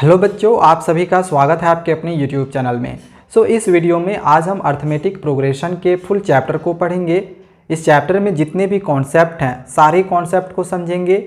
Hello बच्चों, आप सभी का स्वागत है आपके अपने YouTube चैनल में। इस वीडियो में आज हम अर्थमेटिक प्रोग्रेशन के फुल चैप्टर को पढ़ेंगे। इस चैप्टर में जितने भी कॉन्सेप्ट हैं सारे कॉन्सेप्ट को समझेंगे।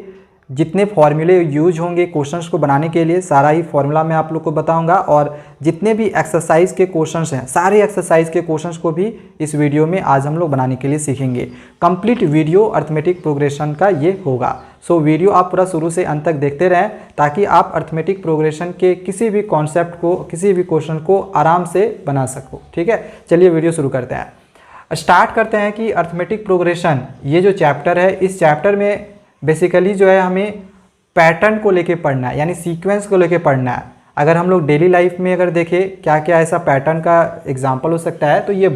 जितने फॉर्मूले यूज होंगे क्वेश्चंस को बनाने के लिए सारा ही फॉर्मूला मैं आप लोग को बताऊंगा, और जितने भी एक्सरसाइज के क्वेश्चंस हैं सारे एक्सरसाइज के क्वेश्चंस को भी इस वीडियो में आज हम लोग बनाने के लिए सीखेंगे। कंप्लीट वीडियो अर्थमेटिक प्रोग्रेशन का ये होगा। वीडियो आप पूरा शुरू से अंत तक देखते रहें ताकि आप अर्थमेटिक प्रोग्रेशन के किसी भी कॉन्सेप्ट को, किसी भी क्वेश्चन को आराम से बना सको। ठीक है, चलिए वीडियो शुरू करते हैं। स्टार्ट करते हैं कि अर्थमेटिक प्रोग्रेशन ये जो चैप्टर है, इस चैप्टर में बेसिकली जो है हमें पैटर्न को लेके पढ़ना है, यानी सीक्वेंस को लेके पढ़ना है। अगर हम लोग डेली लाइफ में अगर देखें क्या क्या ऐसा पैटर्न का एग्जाम्पल हो सकता है, तो ये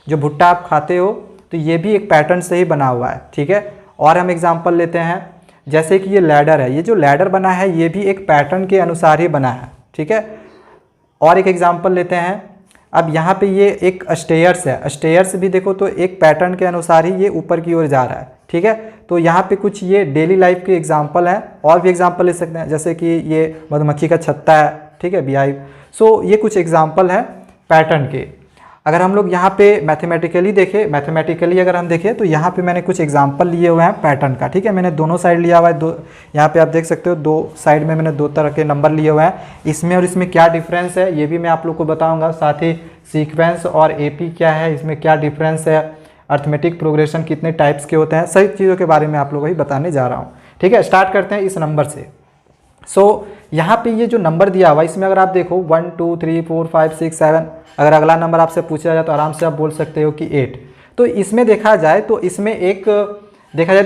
जो भुट्टा आप खाते हो तो ये भी एक पैटर्न से ही बना हुआ है। ठीक है, और हम एग्जांपल लेते हैं जैसे कि ये लैडर है, ये जो लैडर बना है ये भी एक पैटर्न के अनुसार ही बना है। ठीक है, और एक एग्जांपल लेते हैं। अब यहाँ पे ये एक स्टेयर्स है, स्टेयर्स भी देखो तो एक पैटर्न के अनुसार ही ये ऊपर की ओर जा रहा है। ठीक है, तो यहाँ पे कुछ ये डेली लाइफ के एग्जाम्पल हैं, और भी एग्जाम्पल ले सकते हैं जैसे कि ये मधुमक्खी का छत्ता है। ठीक है, बीहाइव। ये कुछ एग्जाम्पल हैं पैटर्न के। अगर हम लोग यहाँ पे मैथमेटिकली अगर हम देखें तो यहाँ पे मैंने कुछ एग्जांपल लिए हुए हैं पैटर्न का। ठीक है, मैंने दोनों साइड लिया हुआ है, यहाँ पे आप देख सकते हो दो साइड में मैंने दो तरह के नंबर लिए हुए हैं। इसमें और इसमें क्या डिफरेंस है ये भी मैं आप लोग को बताऊंगा। साथ ही सीक्वेंस और एपी क्या है, इसमें क्या डिफरेंस है, अर्थमेटिक प्रोग्रेशन कितने टाइप्स के होते हैं, सही चीज़ों के बारे में आप लोगों को ही बताने जा रहा हूँ। ठीक है, स्टार्ट करते हैं इस नंबर से। यहाँ पे ये जो नंबर दिया हुआ है इसमें अगर आप देखो 1 2 3 4 5 6 7, अगर अगला नंबर आपसे पूछा जाए तो आराम से आप बोल सकते हो कि 8। तो इसमें देखा जाए तो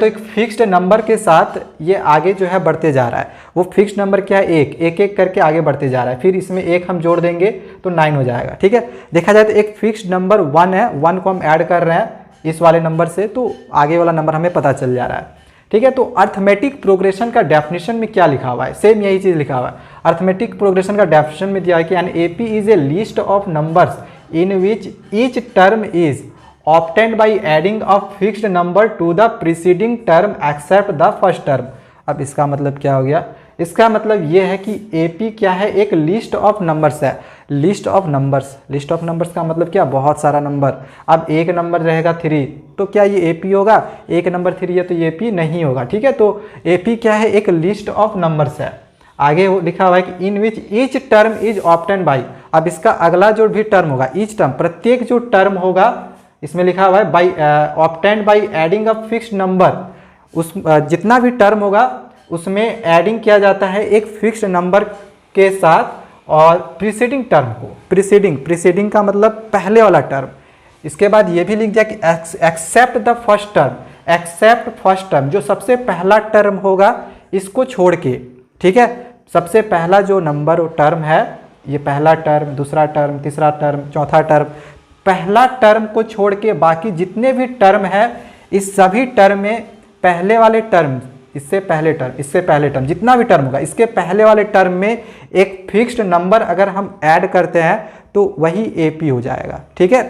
एक फिक्स्ड नंबर के साथ ये आगे जो है बढ़ते जा रहा है। वो फिक्स्ड नंबर क्या है, एक करके आगे बढ़ते जा रहा है। फिर इसमें एक हम जोड़ देंगे तो 9 हो जाएगा। ठीक है, देखा जाए तो एक फिक्स्ड नंबर 1 है, 1 को हम ऐड कर रहे हैं इस वाले नंबर से, तो आगे वाला नंबर हमें पता चल जा रहा है। ठीक है, तो अर्थमेटिक प्रोग्रेशन का डेफिनेशन में क्या लिखा हुआ है, सेम यही चीज़ लिखा हुआ है। अर्थमेटिक प्रोग्रेशन का डेफिनेशन में दिया है कि an AP is a list of numbers in which each term is obtained by adding a fixed number to the preceding term except the first term. अब इसका मतलब क्या हो गया, इसका मतलब ये है कि एपी क्या है, एक लिस्ट ऑफ नंबर्स है। लिस्ट ऑफ नंबर्स का मतलब क्या, बहुत सारा नंबर। अब एक नंबर रहेगा 3 तो क्या ये एपी होगा, एक नंबर 3 है तो ये एपी नहीं होगा। ठीक है, तो एपी क्या है, एक लिस्ट ऑफ नंबर्स है। आगे लिखा हुआ है कि in which each term is obtained by. अब इसका अगला जो भी टर्म होगा, ईच टर्म प्रत्येक जो टर्म होगा, इसमें लिखा हुआ है by obtained by adding a fixed number. उस जितना भी टर्म होगा उसमें एडिंग किया जाता है एक फिक्स्ड नंबर के साथ, और प्रीसीडिंग टर्म को, प्रीसीडिंग का मतलब पहले वाला टर्म। इसके बाद ये भी लिख दिया कि एक्सेप्ट द फर्स्ट टर्म, जो सबसे पहला टर्म होगा इसको छोड़ के। ठीक है, सबसे पहला जो नंबर टर्म है, ये पहला टर्म, दूसरा टर्म, तीसरा टर्म, चौथा टर्म, पहला टर्म को छोड़ के बाकी जितने भी टर्म है इस सभी टर्म में पहले वाले टर्म, इससे पहले टर्म जितना भी टर्म होगा इसके पहले वाले टर्म में एक फिक्स्ड नंबर अगर हम ऐड करते हैं तो वही एपी हो जाएगा। ठीक है,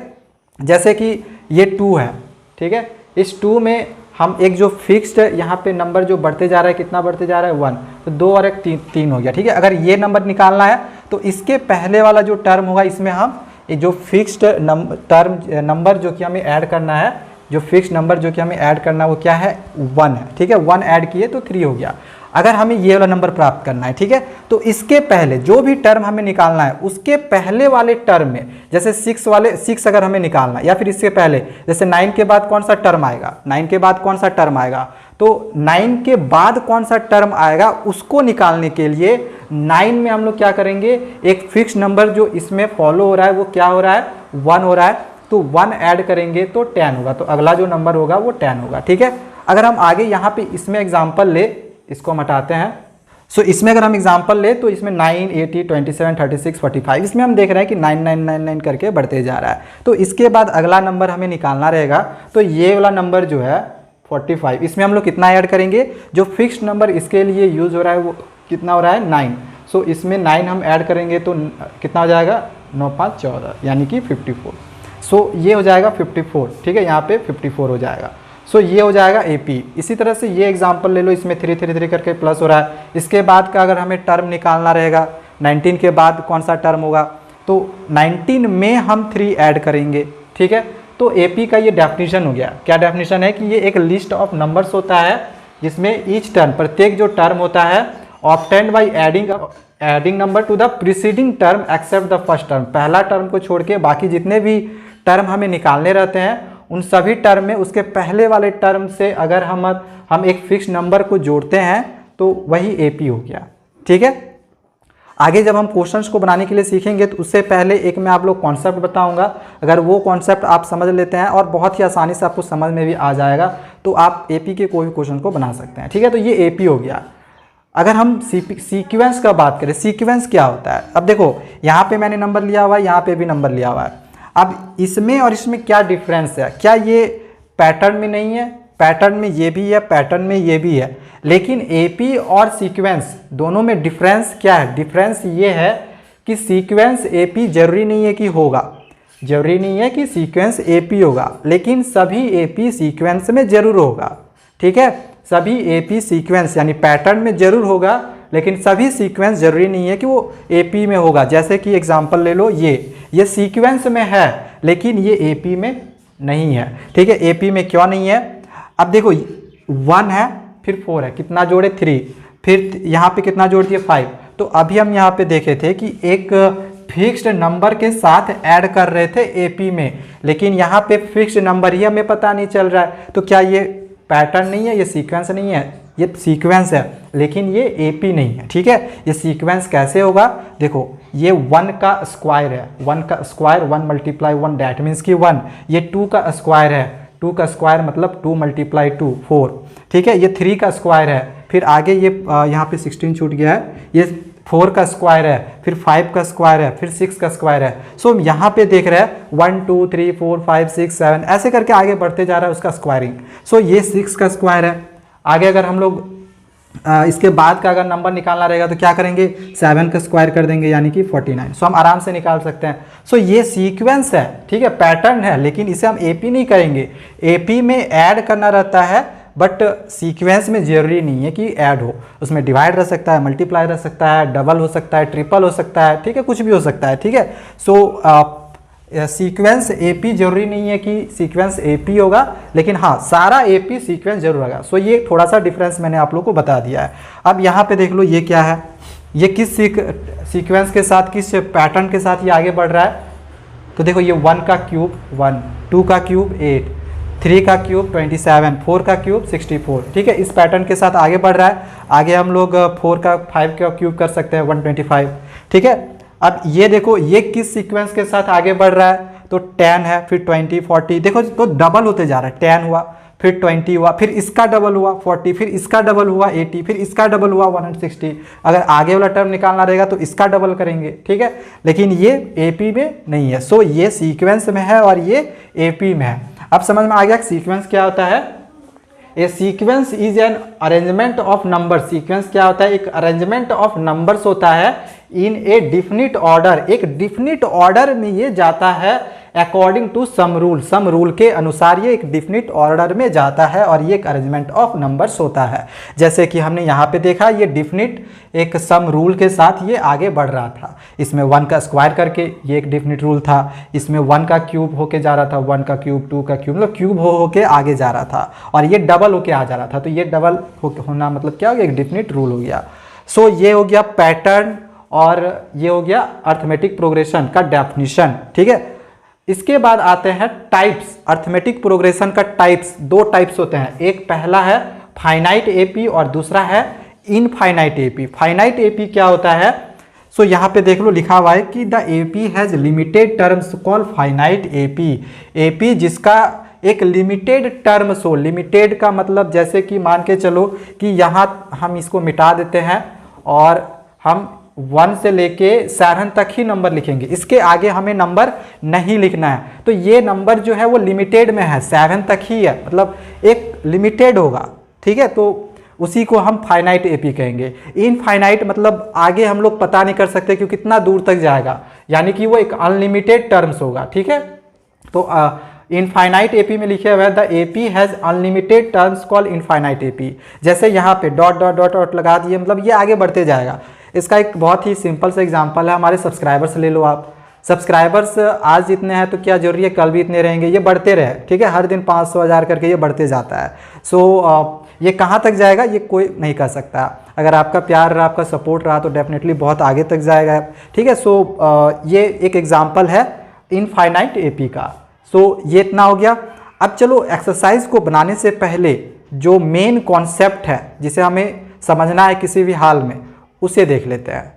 जैसे कि ये 2 है। ठीक है, इस 2 में हम एक जो फिक्स्ड यहाँ पे नंबर जो बढ़ते जा रहा है, कितना बढ़ते जा रहा है 1, तो 2 और 1 3 हो गया। ठीक है, अगर ये नंबर निकालना है तो इसके पहले वाला जो टर्म होगा इसमें हम जो फिक्स्ड नंबर जो कि हमें ऐड करना है, जो फिक्स नंबर जो कि हमें ऐड करना है वो क्या है, 1 है। ठीक है, 1 ऐड किए तो 3 हो गया। अगर हमें ये वाला नंबर प्राप्त करना है, ठीक है, तो इसके पहले जो भी टर्म हमें निकालना है उसके पहले वाले टर्म में, जैसे 6 अगर हमें निकालना है, या फिर इसके पहले जैसे 9 के बाद कौन सा टर्म आएगा, 9 के बाद कौन सा टर्म आएगा, तो 9 के बाद कौन सा टर्म आएगा उसको निकालने के लिए 9 में हम लोग क्या करेंगे, एक फिक्स नंबर जो इसमें फॉलो हो रहा है वो क्या हो रहा है, 1 हो रहा है, तो 1 ऐड करेंगे तो 10 होगा, तो अगला जो नंबर होगा वो 10 होगा। ठीक है, अगर हम आगे यहाँ पे इसमें एग्जाम्पल ले, इसको हम हटाते हैं। इसमें अगर हम एग्जाम्पल ले तो इसमें 9 80 27 36 45, इसमें हम देख रहे हैं कि 9 9 9 9 करके बढ़ते जा रहा है। तो इसके बाद अगला नंबर हमें निकालना रहेगा, तो ये वाला नंबर जो है 45, इसमें हम लोग कितना ऐड करेंगे, जो फिक्स्ड नंबर इसके लिए यूज हो रहा है वो कितना हो रहा है, 9। इसमें 9 हम ऐड करेंगे तो कितना हो जाएगा, 9 5 14, यानी कि 54। ये हो जाएगा 54। ठीक है, यहाँ पे 54 हो जाएगा। सो ये हो जाएगा एपी। इसी तरह से ये एग्जांपल ले लो, इसमें 3 3 3 करके प्लस हो रहा है। इसके बाद का अगर हमें टर्म निकालना रहेगा, 19 के बाद कौन सा टर्म होगा, तो 19 में हम 3 ऐड करेंगे, ठीक है। तो एपी का ये डेफिनेशन हो गया। क्या डेफिनेशन है कि ये एक लिस्ट ऑफ नंबर्स होता है जिसमें ईच टर्म, प्रत्येक जो टर्म होता है, obtained by adding number to the preceding term except the first term. पहला टर्म को छोड़ के बाकी जितने भी टर्म हमें निकालने रहते हैं उन सभी टर्म में उसके पहले वाले टर्म से अगर हम एक फिक्स नंबर को जोड़ते हैं तो वही एपी हो गया, ठीक है। आगे जब हम क्वेश्चंस को बनाने के लिए सीखेंगे तो उससे पहले एक मैं आप लोग कॉन्सेप्ट बताऊंगा। अगर वो कॉन्सेप्ट आप समझ लेते हैं और बहुत ही आसानी से आपको समझ में भी आ जाएगा तो आप एपी के कोई भी क्वेश्चन को बना सकते हैं, ठीक है। तो ये एपी हो गया। अगर हम सीक्वेंस का बात करें, सीक्वेंस क्या होता है, अब देखो यहाँ पे मैंने नंबर लिया हुआ है, यहाँ पे भी नंबर लिया हुआ है। अब इसमें और इसमें क्या डिफरेंस है, क्या ये पैटर्न में नहीं है, पैटर्न में ये भी है, पैटर्न में ये भी है, लेकिन एपी और सीक्वेंस दोनों में डिफरेंस क्या है, डिफरेंस ये है कि सीक्वेंस एपी जरूरी नहीं है कि होगा, जरूरी नहीं है कि सीक्वेंस एपी होगा, लेकिन सभी एपी सीक्वेंस में जरूर होगा, ठीक है। सभी एपी सीक्वेंस यानी पैटर्न में जरूर होगा, लेकिन सभी सीक्वेंस जरूरी नहीं है कि वो एपी में होगा। जैसे कि एग्जांपल ले लो, ये सीक्वेंस में है लेकिन ये एपी में नहीं है, ठीक है। एपी में क्यों नहीं है, अब देखो 1 है फिर 4 है, कितना जोड़े 3, फिर यहाँ पे कितना जोड़ दिए 5। तो अभी हम यहाँ पे देखे थे कि एक फिक्स्ड नंबर के साथ ऐड कर रहे थे एपी में, लेकिन यहाँ पे फिक्स्ड नंबर ही हमें पता नहीं चल रहा है। तो क्या ये पैटर्न नहीं है, ये सीक्वेंस नहीं है, ये सीक्वेंस है लेकिन ये एपी नहीं है, ठीक है। ये सीक्वेंस कैसे होगा, देखो ये 1 का स्क्वायर है, 1 का स्क्वायर 1 मल्टीप्लाई 1 दैट मीन्स कि 1। ये 2 का स्क्वायर है, 2 का स्क्वायर मतलब 2 मल्टीप्लाई 2 4, ठीक है। ये 3 का स्क्वायर है, फिर आगे ये यहाँ पे 16 छूट गया है, ये 4 का स्क्वायर है, फिर 5 का स्क्वायर है, फिर 6 का स्क्वायर है। सो यहाँ पे देख रहे हैं 1 2 3 4 5 6 7 ऐसे करके आगे बढ़ते जा रहा है उसका स्क्वायरिंग। सो ये 6 का स्क्वायर है। आगे अगर हम लोग इसके बाद का अगर नंबर निकालना रहेगा तो क्या करेंगे, 7 का स्क्वायर कर देंगे यानी कि 49। सो हम आराम से निकाल सकते हैं। सो ये सीक्वेंस है, ठीक है, पैटर्न है, लेकिन इसे हम एपी नहीं करेंगे। एपी में ऐड करना रहता है बट सीक्वेंस में जरूरी नहीं है कि ऐड हो, उसमें डिवाइड रह सकता है, मल्टीप्लाई रह सकता है, डबल हो सकता है, ट्रिपल हो सकता है, ठीक है, कुछ भी हो सकता है, ठीक है। सो सीक्वेंस एपी जरूरी नहीं है कि सीक्वेंस एपी होगा, लेकिन हाँ सारा एपी सीक्वेंस जरूर होगा। सो ये थोड़ा सा डिफरेंस मैंने आप लोग को बता दिया है। अब यहाँ पे देख लो ये क्या है, ये किस सीक्वेंस के साथ, किस पैटर्न के साथ ये आगे बढ़ रहा है। तो देखो ये 1 का क्यूब 1, 2 का क्यूब 8, 3 का क्यूब 27, 4 का क्यूब 64, ठीक है, इस पैटर्न के साथ आगे बढ़ रहा है। आगे हम लोग 5 का क्यूब कर सकते हैं 125, ठीक है। अब ये देखो ये किस सीक्वेंस के साथ आगे बढ़ रहा है, तो 10 है, फिर 20 40, देखो तो डबल होते जा रहा है, 10 हुआ, फिर 20 हुआ, फिर इसका डबल हुआ 40, फिर इसका डबल हुआ 80, फिर इसका डबल हुआ 160। अगर आगे वाला टर्म निकालना रहेगा तो इसका डबल करेंगे, ठीक है, लेकिन ये एपी में नहीं है। सो ये सीक्वेंस में है और ये एपी में है। अब समझ में आ गया सीक्वेंस क्या होता है। A sequence is an arrangement of number. Sequence क्या होता है, एक अरेंजमेंट ऑफ नंबर्स होता है इन ए डिफिनिट ऑर्डर, एक डिफिनिट ऑर्डर में ये जाता है अकॉर्डिंग टू सम रूल के अनुसार ये एक डिफिनिट ऑर्डर में जाता है और ये एक अरेंजमेंट ऑफ नंबर्स होता है। जैसे कि हमने यहाँ पे देखा ये डिफिनिट एक सम रूल के साथ ये आगे बढ़ रहा था। इसमें 1 का स्क्वायर करके ये एक डिफिनिट रूल था, इसमें 1 का क्यूब होके जा रहा था, 1 का क्यूब 2 का क्यूब, मतलब क्यूब होके आगे जा रहा था और ये डबल होके आ जा रहा था। तो ये डबल होना मतलब क्या हो गया, एक डिफिनिट रूल हो गया। सो ये हो गया पैटर्न और ये हो गया अर्थमेटिक प्रोग्रेशन का डेफिनेशन, ठीक है। इसके बाद आते हैं टाइप्स। अर्थमेटिक प्रोग्रेशन का टाइप्स, 2 टाइप्स होते हैं, एक पहला है फाइनाइट एपी और दूसरा है इनफाइनाइट एपी। फाइनाइट एपी क्या होता है, सो यहाँ पे देख लो लिखा हुआ है कि the AP has limited terms called finite AP. AP जिसका एक लिमिटेड टर्म्स हो, लिमिटेड का मतलब जैसे कि मान के चलो कि यहाँ हम इसको मिटा देते हैं और हम 1 से लेके 7 तक ही नंबर लिखेंगे, इसके आगे हमें नंबर नहीं लिखना है। तो ये नंबर जो है वो लिमिटेड में है, 7 तक ही है, मतलब एक लिमिटेड होगा, ठीक है। तो उसी को हम फाइनाइट एपी कहेंगे। इनफाइनाइट मतलब आगे हम लोग पता नहीं कर सकते कि कितना दूर तक जाएगा, यानी कि वो एक अनलिमिटेड टर्म्स होगा, ठीक है। तो इनफाइनाइट एपी में लिखे हुए the AP has unlimited terms called infinite AP. जैसे यहाँ पे डॉट डॉट डॉट डॉट लगा दिए, मतलब ये आगे बढ़ते जाएगा। इसका एक बहुत ही सिंपल सा एग्जांपल है, हमारे सब्सक्राइबर्स ले लो आप। सब्सक्राइबर्स आज इतने हैं तो क्या जरूरी है कल भी इतने रहेंगे, ये बढ़ते रहे, ठीक है, हर दिन 500 1000 करके ये बढ़ते जाता है। सो ये कहाँ तक जाएगा ये कोई नहीं कह सकता। अगर आपका प्यार रहा, आपका सपोर्ट रहा तो डेफिनेटली बहुत आगे तक जाएगा, ठीक है। सो ये एक एग्जांपल है इनफाइनाइट एपी का। सो ये इतना हो गया। अब चलो एक्सरसाइज को बनाने से पहले जो मेन कॉन्सेप्ट है जिसे हमें समझना है किसी भी हाल में, उसे देख लेते हैं।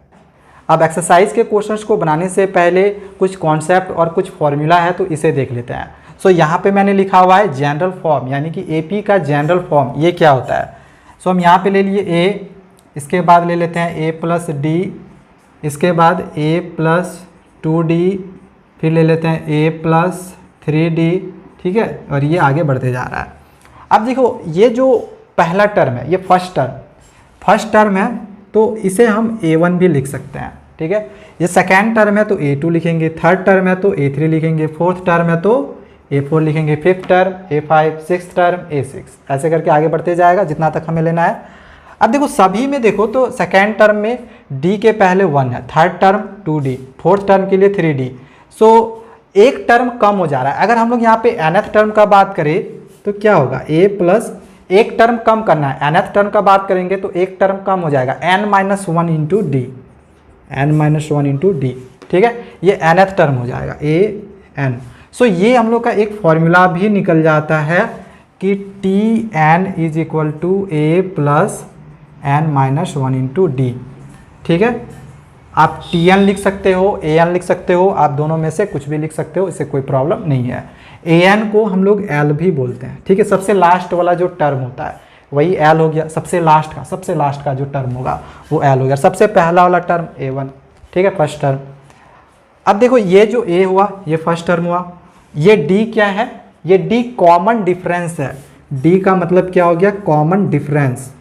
अब एक्सरसाइज के क्वेश्चंस को बनाने से पहले कुछ कॉन्सेप्ट और कुछ फॉर्मूला है तो इसे देख लेते हैं। सो यहाँ पे मैंने लिखा हुआ है जनरल फॉर्म, यानी कि एपी का जनरल फॉर्म ये क्या होता है। सो हम यहाँ पे ले लिए ए, इसके बाद ले लेते हैं ए प्लस डी, इसके बाद ए प्लस 2d, फिर ले लेते हैं ए प्लस 3d, ठीक है, और ये आगे बढ़ते जा रहा है। अब देखो ये जो पहला टर्म है ये फर्स्ट टर्म है तो इसे हम a1 भी लिख सकते हैं, ठीक है। ये सेकेंड टर्म है तो a2 लिखेंगे, थर्ड टर्म है तो a3 लिखेंगे, फोर्थ टर्म है तो a4 लिखेंगे, fifth term a5, sixth term a6, ऐसे करके आगे बढ़ते जाएगा जितना तक हमें लेना है। अब देखो सभी में देखो तो सेकेंड टर्म में d के पहले 1 है, third term 2d, fourth term के लिए 3d। सो एक टर्म कम हो जा रहा है। अगर हम लोग यहाँ पे nth टर्म का बात करें तो क्या होगा, a प्लस एक टर्म कम करना है, nth टर्म का बात करेंगे तो एक टर्म कम हो जाएगा, n-1 into D, n-1 into d, ठीक है, ये nth टर्म हो जाएगा an। सो ये हम लोग का एक फॉर्मूला भी निकल जाता है कि Tn is equal to a plus n-1 into d, ठीक है। आप Tn लिख सकते हो, An लिख सकते हो, आप दोनों में से कुछ भी लिख सकते हो, इससे कोई प्रॉब्लम नहीं है। An को हम लोग L भी बोलते हैं, ठीक है, सबसे लास्ट वाला जो टर्म होता है वही L हो गया, सबसे लास्ट का जो टर्म होगा वो L हो गया, सबसे पहला वाला टर्म A1, ठीक है, फर्स्ट टर्म। अब देखो ये जो A हुआ ये फर्स्ट टर्म हुआ, ये D क्या है, ये D कॉमन डिफरेंस है। D का मतलब क्या हो गया, कॉमन डिफरेंस।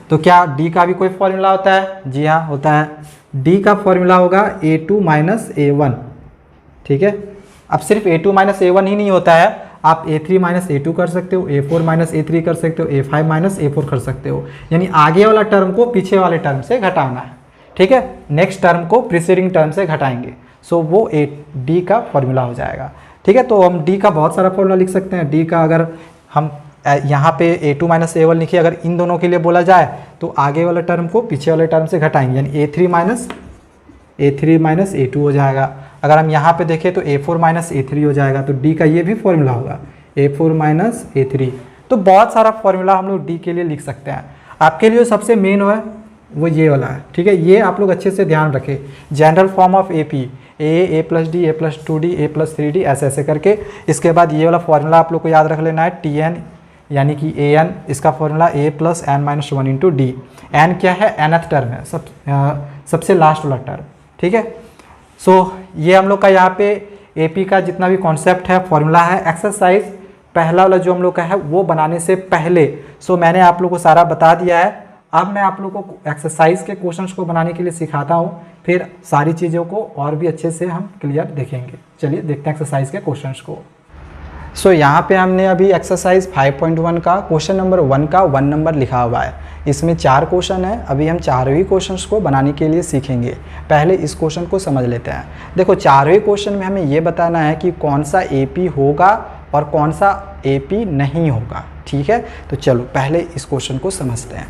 तो क्या D का भी कोई फॉर्मूला होता है, जी हाँ होता है। D का फॉर्मूला होगा A2 माइनस A1, ठीक है। अब सिर्फ A2 माइनस A1 ही नहीं होता है, आप A3 माइनस A2 कर सकते हो, A4 माइनस A3 कर सकते हो, A5 माइनस A4 कर सकते हो, यानी आगे वाला टर्म को पीछे वाले टर्म से घटाना है, ठीक है, नेक्स्ट टर्म को प्रीसीडिंग टर्म से घटाएंगे। सो वो D का फॉर्मूला हो जाएगा, ठीक है। तो हम D का बहुत सारा फॉर्मूला लिख सकते हैं। D का अगर हम यहाँ पे A2 माइनस A1 लिखिए, अगर इन दोनों के लिए बोला जाए तो आगे वाले टर्म को पीछे वाले टर्म से घटाएंगे, यानी A3 माइनस A2 हो जाएगा। अगर हम यहाँ पे देखें तो A4 माइनस A3 हो जाएगा, तो D का ये भी फॉर्मूला होगा A4 माइनस A3। तो बहुत सारा फॉर्मूला हम लोग D के लिए लिख सकते हैं। आपके लिए सबसे मेन है वो ये वाला है, ठीक है, ये आप लोग अच्छे से ध्यान रखें, general form of AP, A plus D, A plus 2D, A plus 3D, ऐसे करके। इसके बाद ये वाला फॉर्मूला आप लोग को याद रख लेना है, Tn यानी कि An, इसका formula A plus n-1 into D. n क्या है, nth टर्म है, सबसे लास्ट वाला टर्म, ठीक है। सो ये हम लोग का यहाँ पे AP का जितना भी कॉन्सेप्ट है, फॉर्मूला है। एक्सरसाइज पहला वाला जो हम लोग का है वो बनाने से पहले मैंने आप लोग को सारा बता दिया है। अब मैं आप लोग को एक्सरसाइज के क्वेश्चंस को बनाने के लिए सिखाता हूँ, फिर सारी चीज़ों को और भी अच्छे से हम क्लियर देखेंगे। चलिए देखते हैं एक्सरसाइज के क्वेश्चंस को। सो यहाँ पे हमने अभी एक्सरसाइज 5.1 का क्वेश्चन नंबर 1 का 1 नंबर लिखा हुआ है। इसमें 4 क्वेश्चन है, अभी हम 4वें क्वेश्चंस को बनाने के लिए सीखेंगे। पहले इस क्वेश्चन को समझ लेते हैं। देखो 4वें क्वेश्चन में हमें ये बताना है कि कौन सा AP होगा और कौन सा AP नहीं होगा, ठीक है। तो चलो पहले इस क्वेश्चन को समझते हैं।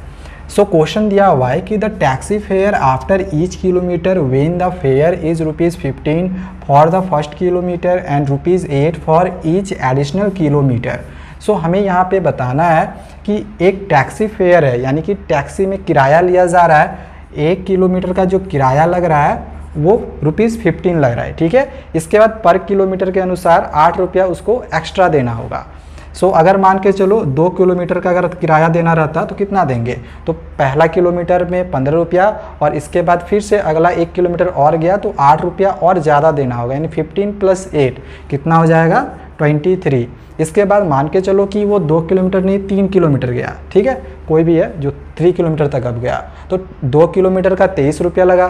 सो क्वेश्चन दिया हुआ है कि the taxi fare after each kilometre when the fare is ₹15 for the first kilometre and ₹8 for each additional kilometre. So हमें यहाँ पे बताना है कि एक टैक्सी फेयर है, यानी कि टैक्सी में किराया लिया जा रहा है, 1 किलोमीटर का जो किराया लग रहा है वो ₹15 लग रहा है, ठीक है। इसके बाद पर किलोमीटर के अनुसार ₹8 उसको एक्स्ट्रा देना होगा। सो अगर मान के चलो 2 किलोमीटर का अगर किराया देना रहता तो कितना देंगे, तो पहला किलोमीटर में ₹15 और इसके बाद फिर से अगला 1 किलोमीटर और गया तो ₹8 और ज़्यादा देना होगा, यानी 15 + 8 कितना हो जाएगा 23। इसके बाद मान के चलो कि वो 2 किलोमीटर नहीं 3 किलोमीटर गया, ठीक है, कोई भी है जो 3 किलोमीटर तक अब गया, तो 2 किलोमीटर का ₹23 लगा,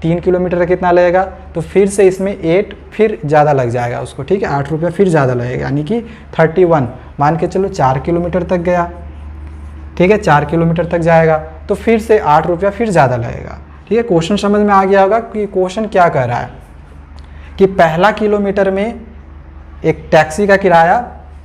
3 किलोमीटर का कितना लगेगा, तो फिर से इसमें 8 फिर ज़्यादा लग जाएगा उसको, ठीक है, 8 रुपया फिर ज़्यादा लगेगा, यानी कि 31, मान के चलो 4 किलोमीटर तक गया, ठीक है, 4 किलोमीटर तक जाएगा तो फिर से 8 रुपया फिर ज़्यादा लगेगा, ठीक है। क्वेश्चन समझ में आ गया होगा कि क्वेश्चन क्या कह रहा है कि पहला किलोमीटर में एक टैक्सी का किराया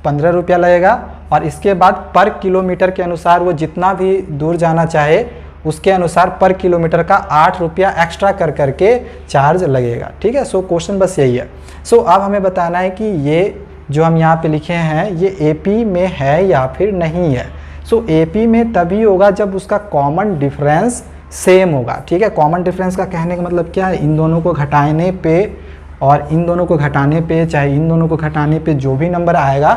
15 रुपया लगेगा और इसके बाद पर किलोमीटर के अनुसार वो जितना भी दूर जाना चाहे उसके अनुसार पर किलोमीटर का 8 रुपया एक्स्ट्रा कर करके चार्ज लगेगा, ठीक है। सो क्वेश्चन बस यही है। सो अब हमें बताना है कि ये जो हम यहाँ पे लिखे हैं ये एपी में है या फिर नहीं है। सो एपी में तभी होगा जब उसका कॉमन डिफरेंस सेम होगा, ठीक है। कॉमन डिफरेंस का कहने का मतलब क्या है, इन दोनों को घटाने पे और इन दोनों को घटाने पे, चाहे इन दोनों को घटाने पे जो भी नंबर आएगा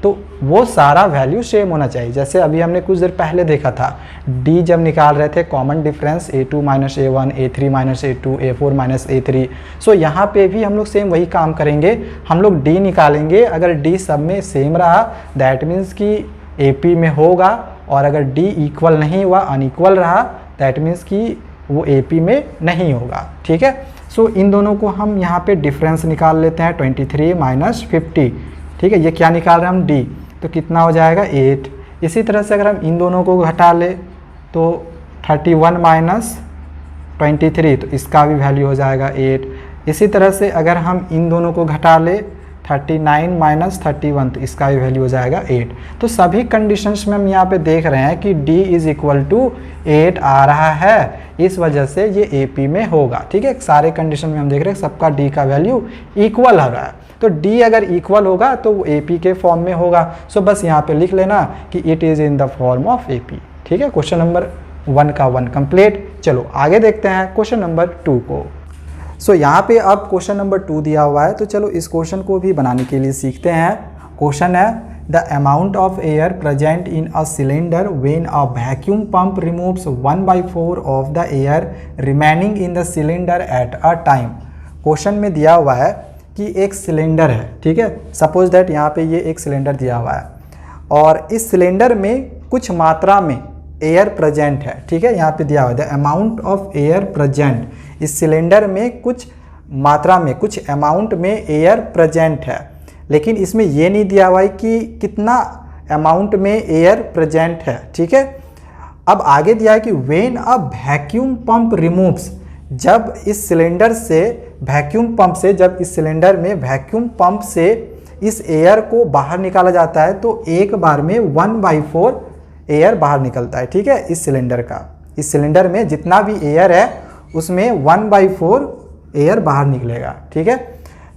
तो वो सारा वैल्यू सेम होना चाहिए। जैसे अभी हमने कुछ देर पहले देखा था, डी जब निकाल रहे थे common difference a2 minus a1, a3 minus a2, a4 minus a3। सो यहाँ पे भी हम लोग सेम वही काम करेंगे, हम लोग डी निकालेंगे। अगर डी सब में सेम रहा दैट मीन्स कि AP में होगा, और अगर डी इक्वल नहीं हुआ, अनइक्वल रहा, दैट मीन्स कि वो AP में नहीं होगा, ठीक है। सो इन दोनों को हम यहाँ पे डिफरेंस निकाल लेते हैं, 23 माइनस 50, ठीक है। ये क्या निकाल रहे हैं हम, डी, तो कितना हो जाएगा 8। इसी तरह से अगर हम इन दोनों को घटा ले तो 31 माइनस 23, तो इसका भी वैल्यू हो जाएगा 8। इसी तरह से अगर हम इन दोनों को घटा ले 39 माइनस 31, तो इसका भी वैल्यू हो जाएगा 8। तो सभी कंडीशंस में हम यहाँ पे देख रहे हैं कि d इज इक्वल टू 8 आ रहा है, इस वजह से ये AP में होगा, ठीक है। सारे कंडीशन में हम देख रहे हैं सबका d का वैल्यू इक्वल हो रहा है, तो d अगर इक्वल होगा तो वो AP के फॉर्म में होगा। सो बस यहाँ पे लिख लेना कि it is in the form of AP, ठीक है। क्वेश्चन नंबर 1 का 1 कंप्लीट। चलो आगे देखते हैं क्वेश्चन नंबर 2 को। सो यहाँ पे अब क्वेश्चन नंबर 2 दिया हुआ है, तो चलो इस क्वेश्चन को भी बनाने के लिए सीखते हैं। क्वेश्चन है the amount of air present in a cylinder when a vacuum pump removes 1/4 of the air remaining in the cylinder at a time. Question में दिया हुआ है कि एक सिलेंडर है, ठीक है, सपोज दैट यहाँ पे ये एक सिलेंडर दिया हुआ है और इस सिलेंडर में कुछ मात्रा में एयर प्रेजेंट है, ठीक है। यहाँ पे दिया हुआ है the amount of air present, इस सिलेंडर में कुछ मात्रा में, कुछ अमाउंट में एयर प्रेजेंट है, लेकिन इसमें ये नहीं दिया हुआ है कि कितना अमाउंट में एयर प्रेजेंट है, ठीक है। अब आगे दिया है कि when a vacuum pump removes, जब इस सिलेंडर से वैक्यूम पंप से, जब इस सिलेंडर में वैक्यूम पंप से इस एयर को बाहर निकाला जाता है तो एक बार में 1/4 एयर बाहर निकलता है, ठीक है, इस सिलेंडर का। इस सिलेंडर में जितना भी एयर है उसमें 1/4 एयर बाहर निकलेगा, ठीक है।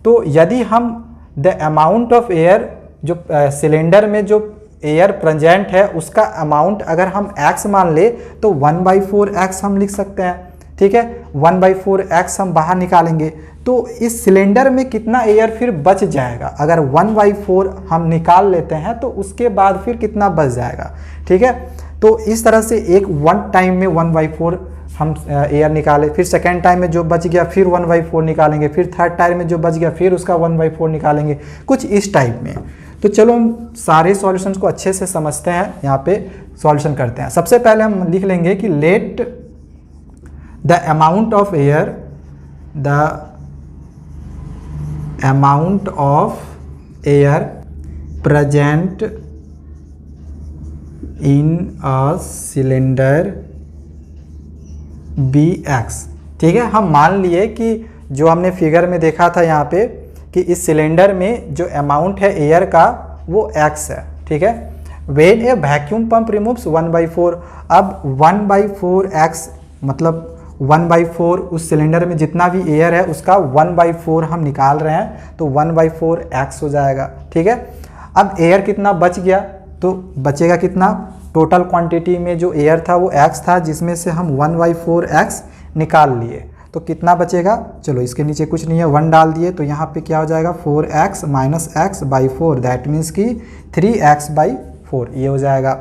तो यदि हम द अमाउंट ऑफ एयर, जो सिलेंडर में जो एयर प्रेजेंट है उसका अमाउंट अगर हम x मान ले तो 1/4x हम लिख सकते हैं, ठीक है। 1/4x हम बाहर निकालेंगे तो इस सिलेंडर में कितना एयर फिर बच जाएगा, अगर 1/4 हम निकाल लेते हैं तो उसके बाद फिर कितना बच जाएगा, ठीक है। तो इस तरह से एक वन टाइम में 1/4 हम एयर निकाले, फिर सेकेंड टाइम में जो बच गया फिर 1/4 निकालेंगे, फिर थर्ड टाइम में जो बच गया फिर उसका 1/4 निकालेंगे, कुछ इस टाइप में। तो चलो हम सारे सॉल्यूशंस को अच्छे से समझते हैं, यहाँ पे सॉल्यूशन करते हैं। सबसे पहले हम लिख लेंगे कि let the amount of air, the amount of air present in a cylinder Bx, ठीक है। हम मान लिए कि जो हमने फिगर में देखा था यहाँ पे कि इस सिलेंडर में जो अमाउंट है एयर का वो x है, ठीक है। When A vacuum pump removes 1/4, अब 1/4x मतलब 1/4 उस सिलेंडर में जितना भी एयर है उसका 1/4 हम निकाल रहे हैं तो 1/4x हो जाएगा, ठीक है। अब एयर कितना बच गया, तो बचेगा कितना, टोटल क्वांटिटी में जो एयर था वो x था जिसमें से हम 1/4x निकाल लिए, तो कितना बचेगा, चलो इसके नीचे कुछ नहीं है 1 डाल दिए तो यहाँ पे क्या हो जाएगा 4x minus x/4, that means कि 3x/4 ये हो जाएगा।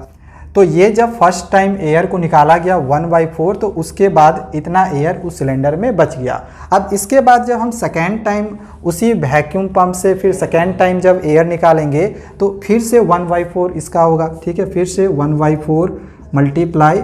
तो ये जब फर्स्ट टाइम एयर को निकाला गया 1/4 तो उसके बाद इतना एयर उस सिलेंडर में बच गया। अब इसके बाद जब हम सेकेंड टाइम उसी वैक्यूम पंप से फिर सेकेंड टाइम जब एयर निकालेंगे तो फिर से 1/4 इसका होगा, ठीक है। फिर से 1/4 मल्टीप्लाई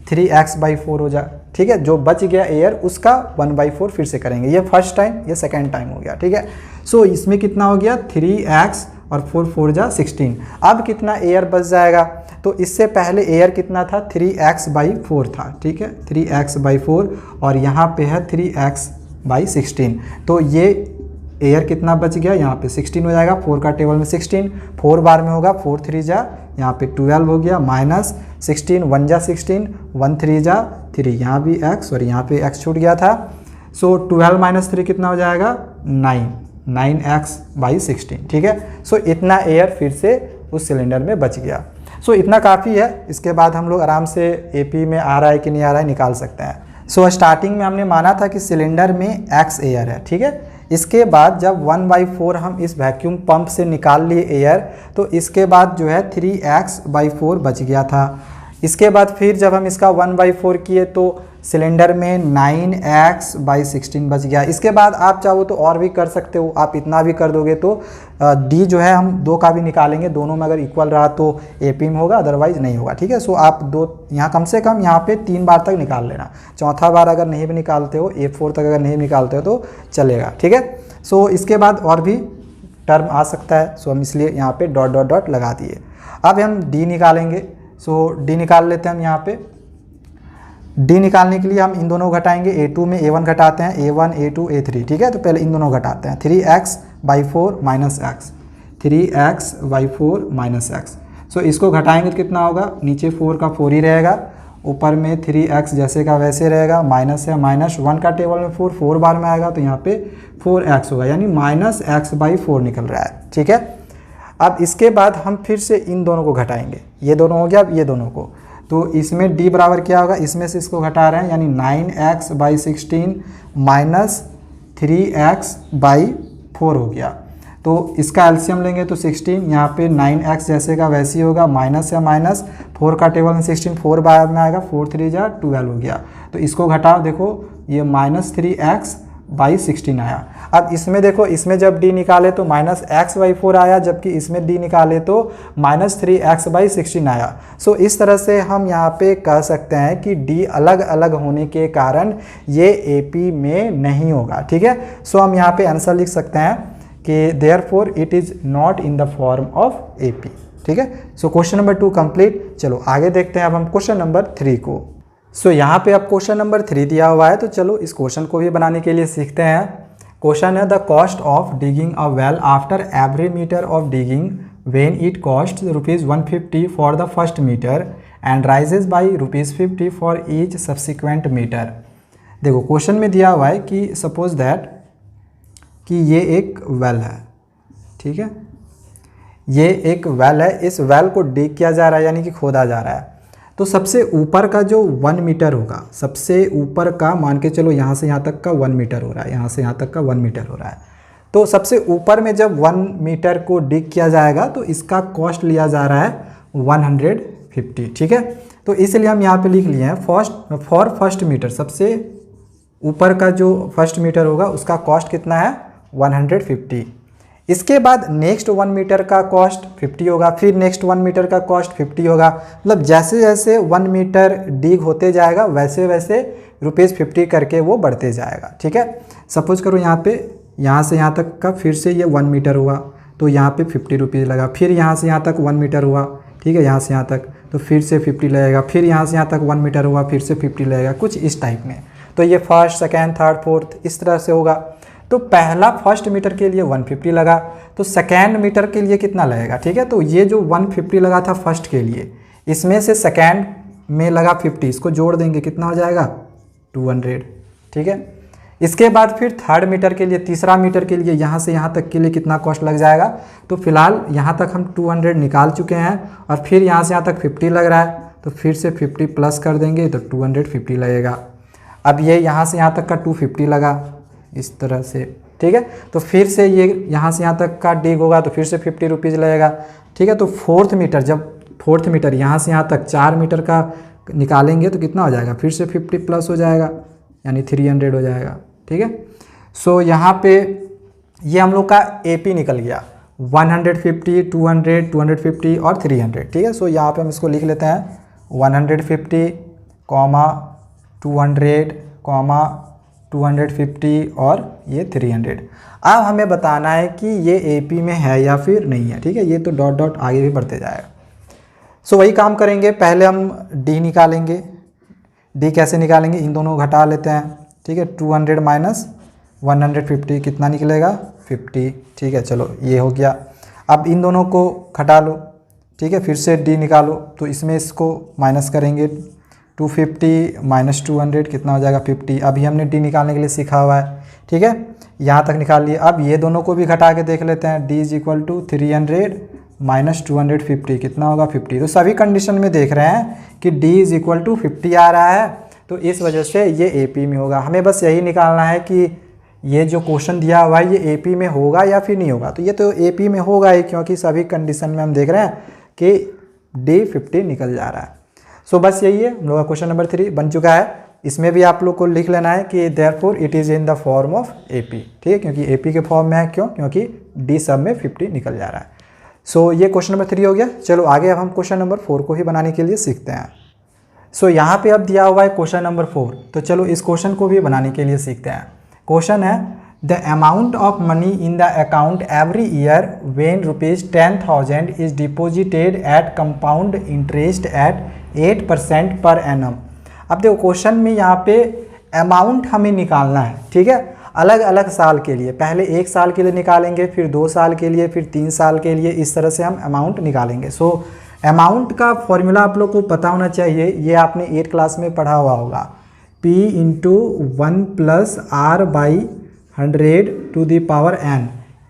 3x/4 हो ठीक है, जो बच गया एयर उसका 1/4 फिर से करेंगे। ये फर्स्ट टाइम, ये सेकेंड टाइम हो गया, ठीक है। सो इसमें कितना हो गया 3x और 4 4 जा 16। अब कितना एयर बच जाएगा, तो इससे पहले एयर कितना था 3x/4 था, ठीक है, 3x/4 और यहाँ पे है 3x/16। तो ये एयर कितना बच गया, यहाँ पे 16 हो जाएगा, 4 का टेबल में 16 4 बार में होगा, 4 3 जा यहाँ पे 12 हो गया, माइनस 16 1 जा 16 1 3 जा 3, यहाँ भी x और यहाँ पे x छूट गया था। सो 12 - 3 कितना हो जाएगा 9x/16, ठीक है। सो इतना एयर फिर से उस सिलेंडर में बच गया। सो इतना काफ़ी है। इसके बाद हम लोग आराम से AP में आ रहा है कि नहीं आ रहा है निकाल सकते हैं। सो स्टार्टिंग में हमने माना था कि सिलेंडर में x एयर है, ठीक है। इसके बाद जब 1/4 हम इस वैक्यूम पंप से निकाल लिए एयर, तो इसके बाद जो है 3x/4 बच गया था। इसके बाद फिर जब हम इसका 1/4 किए तो सिलेंडर में 9x/16 बच गया। इसके बाद आप चाहो तो और भी कर सकते हो, आप इतना भी कर दोगे तो D जो है हम 2 का भी निकालेंगे, दोनों में अगर इक्वल रहा तो AP में होगा, अदरवाइज नहीं होगा, ठीक है। सो आप 2 यहाँ कम से कम यहाँ पे 3 बार तक निकाल लेना, चौथा बार अगर नहीं भी निकालते हो, A4 तक अगर नहीं निकालते हो तो चलेगा, ठीक है। सो इसके बाद और भी टर्म आ सकता है, सो हम इसलिए यहाँ पे डॉट डॉट डॉट लगा दिए। अब हम D निकालेंगे। सो D निकाल लेते हैं हम यहाँ पे। D निकालने के लिए हम इन दोनों को घटाएंगे, A2 में A1 घटाते हैं, A1 A2 A3, ठीक है। तो पहले इन दोनों घटाते हैं, 3x/4 - x, 3x/4 - x। सो इसको घटाएंगे तो कितना होगा, नीचे 4 का 4 ही रहेगा, ऊपर में 3x जैसे का वैसे रहेगा, माइनस है माइनस 1 का टेबल में 4 4 बार में आएगा तो यहाँ पे 4x होगा, यानी -x/4 निकल रहा है, ठीक है। अब इसके बाद हम फिर से इन दोनों को घटाएंगे, ये दोनों हो गया, अब ये दोनों को, तो इसमें D बराबर क्या होगा, इसमें से इसको घटा रहे हैं, यानी 9x/16 - 3x/4 हो गया। तो इसका एलसीएम लेंगे तो 16, यहाँ पे 9x जैसे का वैसे ही होगा, माइनस है माइनस 4 का टेबल में 16 4 बार में आएगा, 4 3 जा 12 हो गया। तो इसको घटाओ, देखो ये -3x/16 आया। अब इसमें देखो, इसमें जब D निकाले तो -x/4 आया, जबकि इसमें D निकाले तो -3x/16 आया। सो इस तरह से हम यहाँ पे कह सकते हैं कि D अलग अलग होने के कारण ये AP में नहीं होगा, ठीक है। सो हम यहाँ पे आंसर लिख सकते हैं कि therefore it is not in the form of AP, ठीक है। So question number 2 complete. चलो आगे देखते हैं अब हम क्वेश्चन नंबर 3 को। सो यहाँ पे अब क्वेश्चन नंबर 3 दिया हुआ है, तो चलो इस क्वेश्चन को भी बनाने के लिए सीखते हैं। क्वेश्चन है the cost of digging a well after every metre of digging when it cost ₹150 for the first metre and rises by ₹50 for each subsequent metre. देखो क्वेश्चन में दिया हुआ है कि सपोज दैट कि ये एक वेल है, ठीक है, ये एक वेल है, इस वेल को डिग किया जा रहा है, यानी कि खोदा जा रहा है। तो सबसे ऊपर का जो 1 मीटर होगा, सबसे ऊपर का मान के चलो यहाँ से यहाँ तक का 1 मीटर हो रहा है, यहाँ से यहाँ तक का 1 मीटर हो रहा है। तो सबसे ऊपर में जब 1 मीटर को डिग किया जाएगा तो इसका कॉस्ट लिया जा रहा है 150, ठीक है। तो इसलिए हम यहाँ पे लिख लिए हैं फॉर फर्स्ट मीटर, सबसे ऊपर का जो फर्स्ट मीटर होगा उसका कॉस्ट कितना है 150। इसके बाद नेक्स्ट 1 मीटर का कॉस्ट 50 होगा, फिर नेक्स्ट 1 मीटर का कॉस्ट 50 होगा। मतलब जैसे जैसे 1 मीटर डिग होते जाएगा वैसे वैसे ₹50 करके वो बढ़ते जाएगा, ठीक है। सपोज करो यहाँ पे यहाँ से यहाँ तक का फिर से ये 1 मीटर हुआ तो यहाँ पे ₹50 लगा, फिर यहाँ से यहाँ तक 1 मीटर हुआ, ठीक है, यहाँ से यहाँ तक तो फिर से 50 लगेगा, फिर यहाँ से यहाँ तक 1 मीटर हुआ फिर से 50 लगेगा, कुछ इस टाइप में। तो ये फर्स्ट सेकेंड थर्ड फोर्थ इस तरह से होगा। तो पहला फर्स्ट मीटर के लिए 150 लगा, तो सेकेंड मीटर के लिए कितना लगेगा, ठीक है। तो ये जो 150 लगा था फर्स्ट के लिए, इसमें से सेकेंड में लगा 50, इसको जोड़ देंगे कितना हो जाएगा 200, ठीक है। इसके बाद फिर थर्ड मीटर के लिए, तीसरा मीटर के लिए यहाँ से यहाँ तक के लिए कितना कॉस्ट लग जाएगा। तो फिलहाल यहाँ तक हम 200 निकाल चुके हैं और फिर यहाँ से यहाँ तक 50 लग रहा है, तो फिर से 50 प्लस कर देंगे तो 250 लगेगा। अब ये यहाँ से यहाँ तक का 250 लगा इस तरह से, ठीक है। तो फिर से ये यहाँ से यहाँ तक का डिग होगा तो फिर से ₹50 लगेगा, ठीक है। तो फोर्थ मीटर, जब फोर्थ मीटर यहाँ से यहाँ तक 4 मीटर का निकालेंगे तो कितना हो जाएगा, फिर से 50 प्लस हो जाएगा, यानी 300 हो जाएगा, ठीक है। सो यहाँ पे ये हम लोग का AP निकल गया 150, 200, 250 और 300, ठीक है। सो यहाँ पे हम इसको लिख लेते हैं 150, 200, 250 और ये 300। अब हमें बताना है कि ये एपी में है या फिर नहीं है, ठीक है। ये तो डॉट डॉट आगे भी बढ़ते जाएगा। सो वही काम करेंगे, पहले हम डी निकालेंगे। डी कैसे निकालेंगे, इन दोनों को घटा लेते हैं, ठीक है। 200 माइनस 150 कितना निकलेगा, 50, ठीक है। चलो ये हो गया। अब इन दोनों को घटा लो, ठीक है। फिर से डी निकालो, तो इसमें इसको माइनस करेंगे। 250 माइनस 200 कितना हो जाएगा, 50। अभी हमने डी निकालने के लिए सीखा हुआ है, ठीक है। यहाँ तक निकाल लिए। अब ये दोनों को भी घटा के देख लेते हैं। D is equal to 300 minus 250 कितना होगा, 50। तो सभी कंडीशन में देख रहे हैं कि डी इज इक्वल टू 50 आ रहा है, तो इस वजह से ये एपी में होगा। हमें बस यही निकालना है कि ये जो क्वेश्चन दिया हुआ है ये एपी में होगा या फिर नहीं होगा। तो ये तो एपी में होगा ही, क्योंकि सभी कंडीशन में हम देख रहे हैं कि डी 50 निकल जा रहा है। सो बस यही है, हम लोग का क्वेश्चन नंबर 3 बन चुका है। इसमें भी आप लोग को लिख लेना है कि therefore it is in the form of AP, ठीक है। क्योंकि एपी के फॉर्म में है, क्यों, क्योंकि डी सब में 50 निकल जा रहा है। सो ये क्वेश्चन नंबर 3 हो गया। चलो आगे अब हम क्वेश्चन नंबर 4 को ही बनाने के लिए सीखते हैं। सो यहाँ पे अब दिया हुआ है क्वेश्चन नंबर 4, तो चलो इस क्वेश्चन को भी बनाने के लिए सीखते हैं। क्वेश्चन है the amount of money in the account every year when ₹10,000 is deposited at compound interest at 8% per annum. अब देखो क्वेश्चन में यहाँ पे अमाउंट हमें निकालना है, ठीक है, अलग अलग साल के लिए। पहले 1 साल के लिए निकालेंगे, फिर 2 साल के लिए, फिर 3 साल के लिए, इस तरह से हम अमाउंट निकालेंगे। सो अमाउंट का फॉर्मूला आप लोग को पता होना चाहिए, ये आपने 8 क्लास में पढ़ा हुआ होगा। P into 1 plus R by 100 to the power n।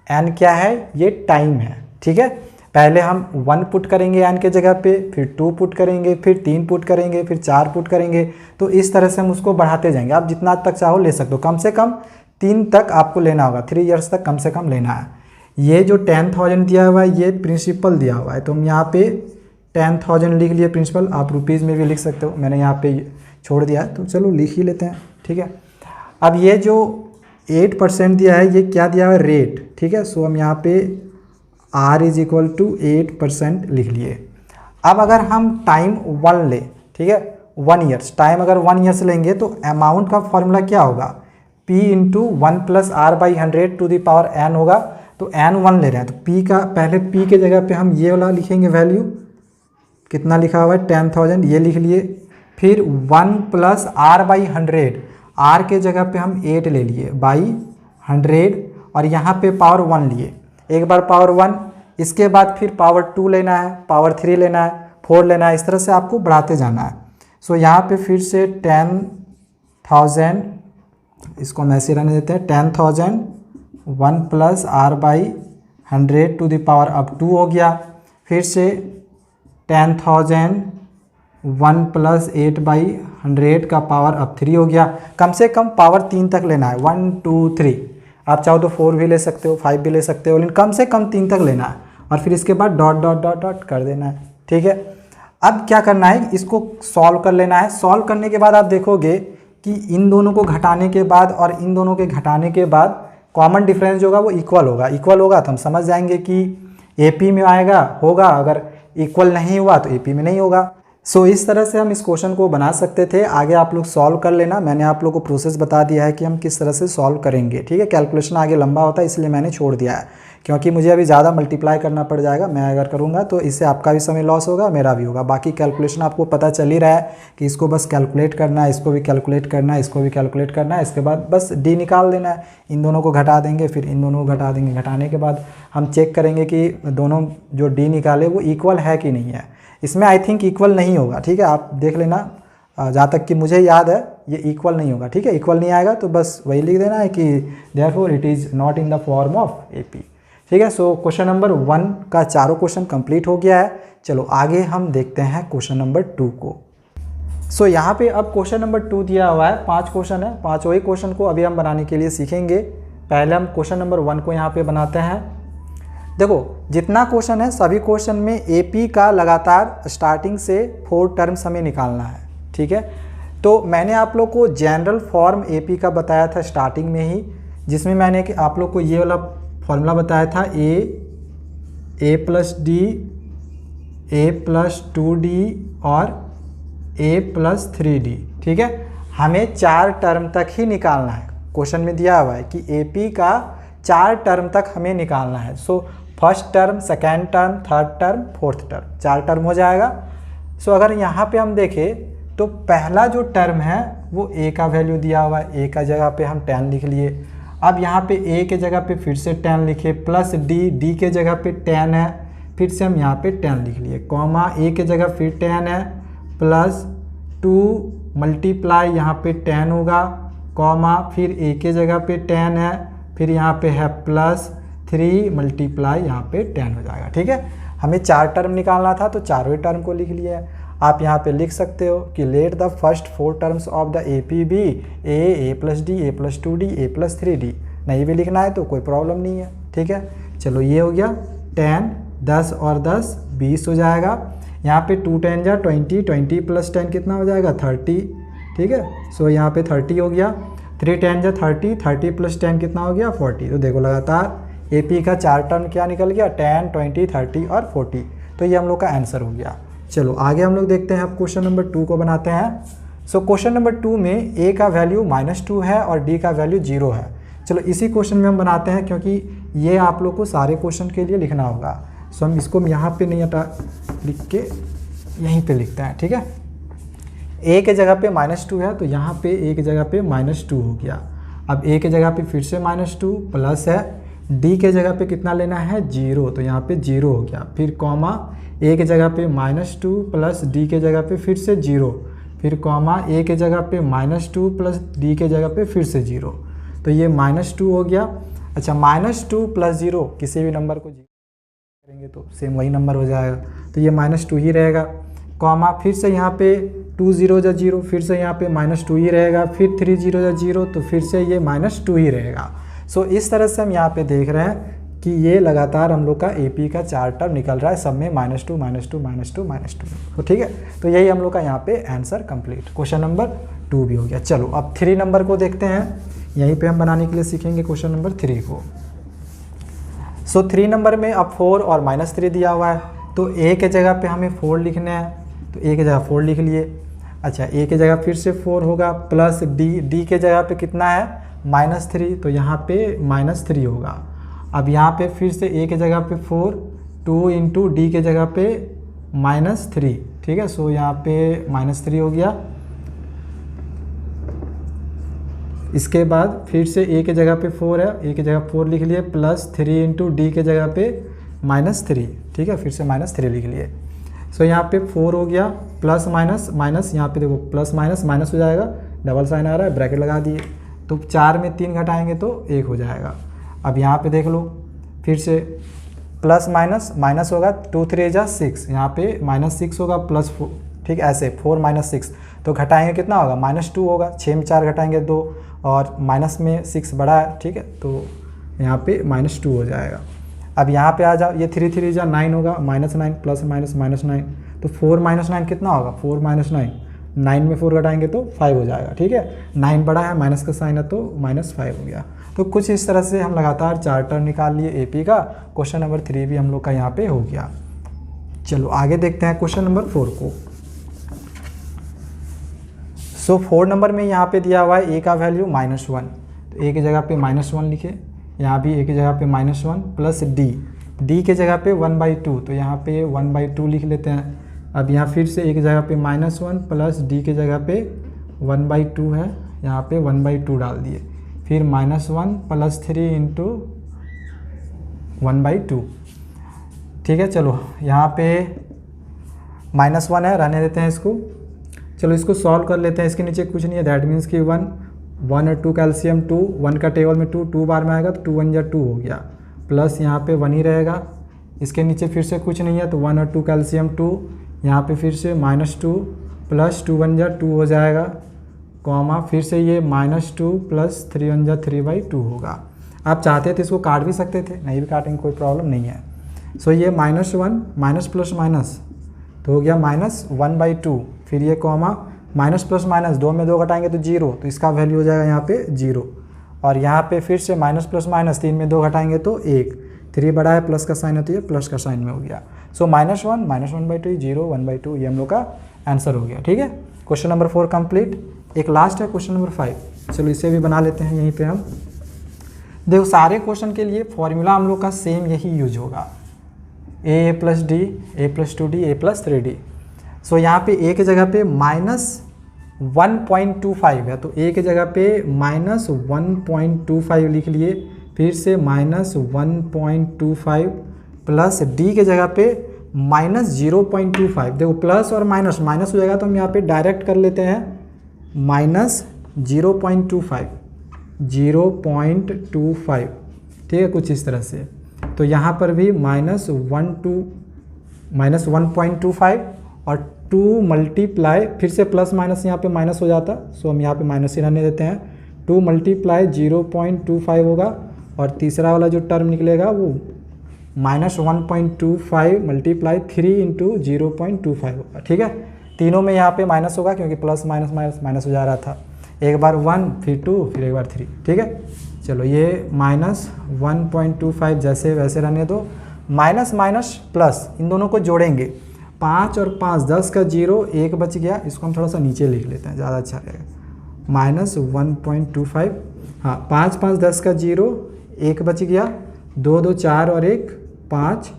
n क्या है, ये टाइम है, ठीक है। पहले हम 1 पुट करेंगे n के जगह पे, फिर 2 पुट करेंगे, फिर 3 पुट करेंगे, फिर 4 पुट करेंगे। तो इस तरह से हम उसको बढ़ाते जाएंगे। आप जितना तक चाहो ले सकते हो, कम से कम 3 तक आपको लेना होगा, 3 इयर्स तक कम से कम लेना है। ये जो 10,000 दिया हुआ है ये प्रिंसिपल दिया हुआ है, तो हम यहाँ पे 10,000 लिख लिए प्रिंसिपल। आप रुपीज़ में भी लिख सकते हो, मैंने यहाँ पे छोड़ दिया है, तो चलो लिख ही लेते हैं, ठीक है। अब ये जो 8% दिया है ये क्या दिया हुआ है, रेट, ठीक है। सो हम यहाँ पे R इज इक्वल टू 8% लिख लिए। अब अगर हम टाइम 1 ले, ठीक है, 1 ईयर्स, टाइम अगर 1 ईयर्स लेंगे तो अमाउंट का फॉर्मूला क्या होगा, P into 1 plus R by 100 to the power n होगा। तो n 1 ले रहे हैं, तो P का पहले P के जगह पे हम ये वाला लिखेंगे वैल्यू, कितना लिखा हुआ है 10,000, ये लिख लिए। फिर 1 प्लस R बाई 100, R के जगह पे हम 8 ले लिए बाई 100, और यहाँ पे पावर 1 लिए। एक बार पावर 1, इसके बाद फिर पावर 2 लेना है, पावर 3 लेना है, 4 लेना है, इस तरह से आपको बढ़ाते जाना है। सो यहाँ पे फिर से 10,000, इसको हम ऐसे रहने देते हैं, 10,000 1 plus R by 100 to the power अब 2 हो गया। फिर से 10,000 1 प्लस 8 बाई 100 का पावर अब 3 हो गया। कम से कम पावर 3 तक लेना है, 1 2 3। आप चाहो तो 4 भी ले सकते हो, 5 भी ले सकते हो, लेकिन कम से कम 3 तक लेना है। और फिर इसके बाद डॉट डॉट डॉट डॉट कर देना है, ठीक है। अब क्या करना है, इसको सॉल्व कर लेना है। सॉल्व करने के बाद आप देखोगे कि इन दोनों को घटाने के बाद और इन दोनों के घटाने के बाद कॉमन डिफरेंस जो होगा वो इक्वल होगा। इक्वल होगा तो हम समझ जाएंगे कि एपी में आएगा, होगा। अगर इक्वल नहीं हुआ तो एपी में नहीं होगा। सो इस तरह से हम इस क्वेश्चन को बना सकते थे। आगे आप लोग सॉल्व कर लेना, मैंने आप लोग को प्रोसेस बता दिया है कि हम किस तरह से सॉल्व करेंगे, ठीक है। कैलकुलेशन आगे लंबा होता है इसलिए मैंने छोड़ दिया है, क्योंकि मुझे अभी ज़्यादा मल्टीप्लाई करना पड़ जाएगा। मैं अगर करूँगा तो इससे आपका भी समय लॉस होगा, मेरा भी होगा। बाकी कैलकुलेशन आपको पता चल ही रहा है कि इसको बस कैलकुलेट करना है, इसको भी कैलकुलेट करना है, इसको भी कैलकुलेट करना है। इसके बाद बस डी निकाल देना है, इन दोनों को घटा देंगे, फिर इन दोनों को घटा देंगे। घटाने के बाद हम चेक करेंगे कि दोनों जो डी निकाले वो इक्वल है कि नहीं है। इसमें आई थिंक इक्वल नहीं होगा, ठीक है, आप देख लेना। जहाँ तक कि मुझे याद है ये इक्वल नहीं होगा, ठीक है। इक्वल नहीं आएगा तो बस वही लिख देना है कि therefore it is not in the form of AP, ठीक है। सो क्वेश्चन नंबर 1 का चारों क्वेश्चन कंप्लीट हो गया है। चलो आगे हम देखते हैं क्वेश्चन नंबर 2 को। सो यहाँ पे अब क्वेश्चन नंबर 2 दिया हुआ है, 5 क्वेश्चन है। 5 वही क्वेश्चन को अभी हम बनाने के लिए सीखेंगे। पहले हम क्वेश्चन नंबर 1 को यहाँ पे बनाते हैं। देखो जितना क्वेश्चन है सभी क्वेश्चन में एपी का लगातार स्टार्टिंग से 4 टर्म्स हमें निकालना है, ठीक है। तो मैंने आप लोग को जनरल फॉर्म एपी का बताया था स्टार्टिंग में ही, जिसमें मैंने कि आप लोग को ये वाला फॉर्मूला बताया था ए plus d, a plus 2d और a प्लस 3d, ठीक है। हमें 4 टर्म तक ही निकालना है। क्वेश्चन में दिया हुआ है कि एपी का 4 टर्म तक हमें निकालना है। So first term, second term, third term, fourth term, 4 term हो जाएगा। सो अगर यहाँ पे हम देखें तो पहला जो टर्म है वो ए का वैल्यू दिया हुआ है, ए का जगह पे हम 10 लिख लिए। अब यहाँ पे ए के जगह पे फिर से 10 लिखे, प्लस डी, डी के जगह पे 10 है, फिर से हम यहाँ पे 10 लिख लिए, कॉमा ए के जगह फिर 10 है, प्लस 2 मल्टीप्लाई यहाँ पे 10 होगा, कॉमा फिर ए के जगह पे 10 है, फिर यहाँ पे है प्लस 3 मल्टीप्लाई यहाँ पे 10 हो जाएगा। ठीक है, हमें 4 टर्म निकालना था तो चारों टर्म को लिख लिया है। आप यहाँ पे लिख सकते हो कि let the first 4 terms of the A P be a plus d, a plus 2डी, ए प्लस 3डी। नहीं भी लिखना है तो कोई प्रॉब्लम नहीं है। ठीक है, चलो ये हो गया 10, 10 और 10 20 हो जाएगा। यहाँ पे 2 10 जा 20, 20 प्लस 10 कितना हो जाएगा 30। ठीक है, सो यहाँ पे 30 हो गया। 3 10 जा 30, 30 प्लस 10 कितना हो गया 40। तो देखो लगातार एपी का 4 टर्म क्या निकल गया 10, 20, 30 और 40। तो ये हम लोग का आंसर हो गया। चलो आगे हम लोग देखते हैं, अब क्वेश्चन नंबर 2 को बनाते हैं। सो क्वेश्चन नंबर 2 में ए का वैल्यू -2 है और डी का वैल्यू 0 है। चलो इसी क्वेश्चन में हम बनाते हैं क्योंकि ये आप लोग को सारे क्वेश्चन के लिए लिखना होगा। सो हम इसको यहाँ पे नहीं हटा, लिख के यहीं पे लिखते हैं। ठीक है, ए के जगह पे -2 है तो यहाँ पे ए की जगह पे -2 हो गया। अब ए के जगह पे फिर से -2 प्लस है, डी के जगह पे कितना लेना है 0, तो यहाँ पे 0 हो गया। फिर कॉमा ए के जगह पे -2 प्लस डी के जगह पे फिर से 0, फिर कॉमा ए के जगह पे -2 प्लस डी के जगह पे फिर से 0। तो ये -2 हो गया। अच्छा, -2 प्लस 0 किसी भी नंबर को 0 करेंगे तो सेम वही नंबर हो जाएगा, तो ये -2 ही रहेगा। कॉमा फिर से यहाँ पे 2 0 जा 0, फिर से यहाँ पे -2 ही रहेगा, फिर 3 0 जा 0, तो फिर से ये -2 ही रहेगा। सो इस तरह से हम यहाँ पे देख रहे हैं कि ये लगातार हम लोग का एपी का 4 टर्म निकल रहा है, सब में -2 -2 -2 -2। तो ठीक है, तो यही हम लोग का यहाँ पे आंसर कंप्लीट। क्वेश्चन नंबर 2 भी हो गया। चलो अब 3 नंबर को देखते हैं, यहीं पे हम बनाने के लिए सीखेंगे क्वेश्चन नंबर 3 को। सो 3 नंबर में अब 4 और -3 दिया हुआ है, तो ए के जगह पे हमें 4 लिखने हैं, तो ए के जगह 4 लिख लिए। अच्छा, ए के जगह फिर से 4 होगा, प्लस डी, डी के जगह पे कितना है -3, तो यहाँ पे -3 होगा। अब यहाँ पे फिर से ए के जगह पे 4, 2 इंटू डी के जगह पे -3। ठीक है, सो यहाँ पे -3 हो गया। इसके बाद फिर से ए के जगह पे 4 है, ए के जगह 4 लिख लिए, प्लस 3 इंटू डी के जगह पे -3। ठीक है, फिर से -3 लिख लिए। सो यहाँ पे 4 हो गया, प्लस माइनस माइनस, यहाँ पे देखो प्लस माइनस माइनस हो जाएगा, डबल साइन आ रहा है, ब्रैकेट लगा दिए, तो 4 में 3 घटाएंगे तो 1 हो जाएगा। अब यहाँ पे देख लो, फिर से प्लस माइनस माइनस होगा, 2 3 जा 6, यहाँ पे -6 होगा, प्लस 4। ठीक, ऐसे 4 -6, तो घटाएंगे कितना होगा -2 होगा, 6 में 4 घटाएंगे 2, और माइनस में 6 बड़ा है। ठीक है, तो यहाँ पे -2 हो जाएगा। अब यहाँ पे आ जाओ, ये 3 3 जा 9 होगा, -9 प्लस माइनस -9, तो 4 -9 कितना होगा 4 -9, 9 में 4 घटाएंगे तो 5 हो जाएगा। ठीक है, 9 बड़ा है, माइनस का साइन है तो -5 हो गया। तो कुछ इस तरह से हम लगातार 4 टर्म निकाल लिए एपी का। क्वेश्चन नंबर 3 भी हम लोग का यहाँ पे हो गया। चलो आगे देखते हैं क्वेश्चन नंबर 4 को। सो 4 नंबर में यहाँ पे दिया हुआ है ए का वैल्यू -1, तो ए की जगह पे -1 लिखे, यहाँ भी ए की जगह पे -1 प्लस डी, डी के जगह पे 1/2, तो यहाँ पे 1/2 लिख लेते हैं। अब यहाँ फिर से ए की जगह पे -1 प्लस डी के जगह पे 1/2 है, यहाँ पे 1/2 डाल दिए, फिर -1 प्लस 3 इंटू 1/2। ठीक है, चलो यहाँ पे -1 है, रहने देते हैं इसको। चलो इसको सॉल्व कर लेते हैं, इसके नीचे कुछ नहीं है, दैट मीन्स कि 1 और 2 कैल्शियम 2, 1 का टेबल में 2 बार में आएगा तो 2 1 जा 2 हो गया, प्लस यहाँ पे 1 ही रहेगा। इसके नीचे फिर से कुछ नहीं है तो 1 और 2 कैल्शियम 2, यहाँ पे फिर से -2 प्लस 2 1 जा 2 हो जाएगा, कॉमा फिर से ये -2 प्लस 3 1 जा 3/2 होगा। आप चाहते थे इसको काट भी सकते थे, नहीं भी काटेंगे कोई प्रॉब्लम नहीं है। सो ये -1 माइनस प्लस माइनस तो हो गया -1/2, फिर ये कॉमा माइनस प्लस माइनस, 2 में 2 घटाएंगे तो 0, तो इसका वैल्यू हो जाएगा यहाँ पे 0। और यहाँ पे फिर से माइनस प्लस माइनस, 3 में 2 घटाएंगे तो 1, 3 बड़ा है, प्लस का साइन है तो ये प्लस का साइन में हो गया। सो -1 -1/2 0 1/2, ये हम लोग का आंसर हो गया। ठीक है, क्वेश्चन नंबर 4 कंप्लीट। एक लास्ट है क्वेश्चन नंबर 5, चलो इसे भी बना लेते हैं यहीं पे हम। देखो सारे क्वेश्चन के लिए फॉर्मूला हम लोग का सेम यही यूज होगा, a plus d, a plus 2d, A plus 3d। सो यहाँ पे a की जगह पे -1.25 है, तो a की जगह पे -1.25 लिख लिए, फिर से -1.25 प्लस d के जगह पे -0.25। देखो प्लस और माइनस माइनस हो जाएगा तो हम यहाँ पे डायरेक्ट कर लेते हैं -0.25, 0.25, ठीक है, कुछ इस तरह से। तो यहाँ पर भी -1.25 और 2 मल्टीप्लाई, फिर से प्लस माइनस यहाँ पे माइनस हो जाता, सो हम यहाँ पे माइनस ही रहने देते हैं। 2 मल्टीप्लाई 0.25 होगा, और तीसरा वाला जो टर्म निकलेगा वो -1.25 मल्टीप्लाई 3 इंटू 0.25 होगा, ठीक है। तीनों में यहाँ पे माइनस होगा क्योंकि प्लस माइनस माइनस माइनस हो जा रहा था, एक बार 1 फिर 2 फिर एक बार 3, ठीक है। चलो ये -1.25 जैसे वैसे रहने दो, माइनस माइनस प्लस इन दोनों को जोड़ेंगे, 5 और 5 10 का 0, 1 बच गया, इसको हम थोड़ा सा नीचे लिख लेते हैं, ज़्यादा अच्छा रहेगा। -1.25, हाँ 5 5 10 का 0, 1 बच गया, 2 2 4 और 1 5।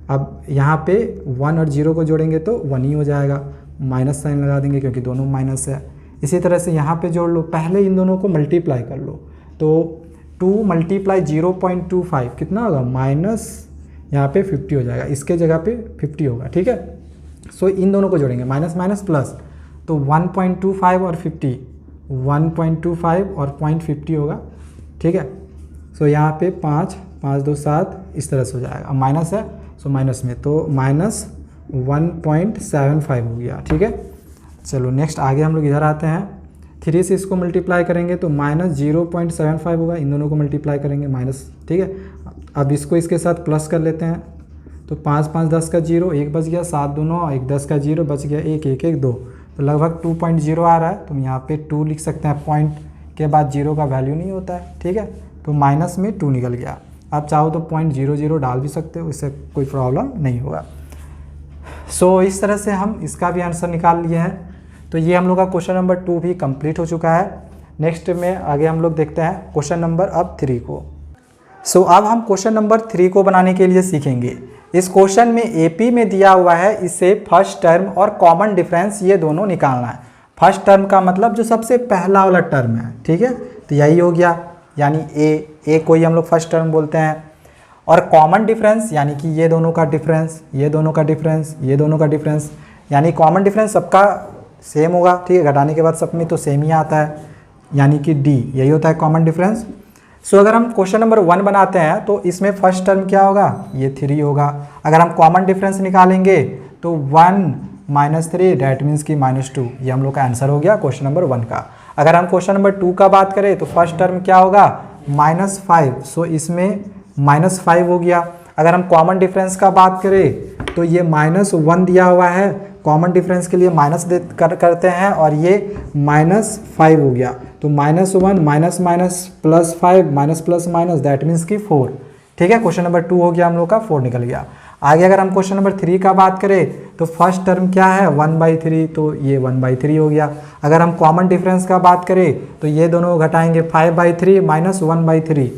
अब यहाँ पे 1 और 0 को जोड़ेंगे तो 1 ही हो जाएगा, माइनस साइन लगा देंगे क्योंकि दोनों माइनस है। इसी तरह से यहाँ पे जोड़ लो, पहले इन दोनों को मल्टीप्लाई कर लो, तो 2 मल्टीप्लाई 0.25 कितना होगा, माइनस यहाँ पे 50 हो जाएगा, इसके जगह पे 50 होगा, ठीक है। सो इन दोनों को जोड़ेंगे, माइनस माइनस प्लस, तो 1.25 और 50, 1.25 और 0.50 होगा, ठीक है। सो यहाँ पे 5 5 2 7 इस तरह से हो जाएगा, माइनस है सो माइनस में, तो -1.75 हो गया, ठीक है। चलो नेक्स्ट आगे हम लोग इधर आते हैं, 3 से इसको मल्टीप्लाई करेंगे तो -0.75 होगा, इन दोनों को मल्टीप्लाई करेंगे माइनस, ठीक है। अब इसको इसके साथ प्लस कर लेते हैं, तो 5 5 10 का 0, 1 बच गया, 7 2 9, 1 10 का 0 बच गया, 1 1 1 2, तो लगभग 2.0 आ रहा है, तो हम यहाँ पे 2 लिख सकते हैं, पॉइंट के बाद 0 का वैल्यू नहीं होता है, ठीक है। तो माइनस में 2 निकल गया, आप चाहो तो 0.00 डाल भी सकते हो, इससे कोई प्रॉब्लम नहीं होगा। सो इस तरह से हम इसका भी आंसर निकाल लिए हैं। तो ये हम लोग का क्वेश्चन नंबर 2 भी कंप्लीट हो चुका है। नेक्स्ट में आगे हम लोग देखते हैं क्वेश्चन नंबर अब 3 को। सो अब हम क्वेश्चन नंबर 3 को बनाने के लिए सीखेंगे। इस क्वेश्चन में एपी में दिया हुआ है, इसे फर्स्ट टर्म और कॉमन डिफरेंस ये दोनों निकालना है। फर्स्ट टर्म का मतलब जो सबसे पहला वाला टर्म है, ठीक है, तो यही हो गया, यानी ए को ही हम लोग फर्स्ट टर्म बोलते हैं। और कॉमन डिफरेंस यानी कि ये दोनों का डिफरेंस, ये दोनों का डिफरेंस, ये दोनों का डिफरेंस, यानी कॉमन डिफरेंस सबका सेम होगा, ठीक है, घटाने के बाद सब में तो सेम ही आता है, यानी कि डी, यही होता है कॉमन डिफरेंस। सो अगर हम क्वेश्चन नंबर 1 बनाते हैं तो इसमें फर्स्ट टर्म क्या होगा, ये 3 होगा। अगर हम कॉमन डिफरेंस निकालेंगे तो 1 - 3 डैट मीन्स की -2, ये हम लोग का आंसर हो गया क्वेश्चन नंबर 1 का। अगर हम क्वेश्चन नंबर 2 का बात करें तो फर्स्ट टर्म क्या होगा, -5, सो इसमें -5 हो गया। अगर हम कॉमन डिफरेंस का बात करें तो ये -1 दिया हुआ है, कॉमन डिफरेंस के लिए माइनस करते हैं, और ये -5 हो गया, तो -1 minus minus plus 5 minus plus minus that means की 4, ठीक है। क्वेश्चन नंबर 2 हो गया हम लोग का, 4 निकल गया। आगे अगर हम क्वेश्चन नंबर 3 का बात करें तो फर्स्ट टर्म क्या है, 1/3, तो ये 1/3 हो गया। अगर हम कॉमन डिफरेंस का बात करें तो ये दोनों घटाएंगे, 5/3 माइनस 1/3,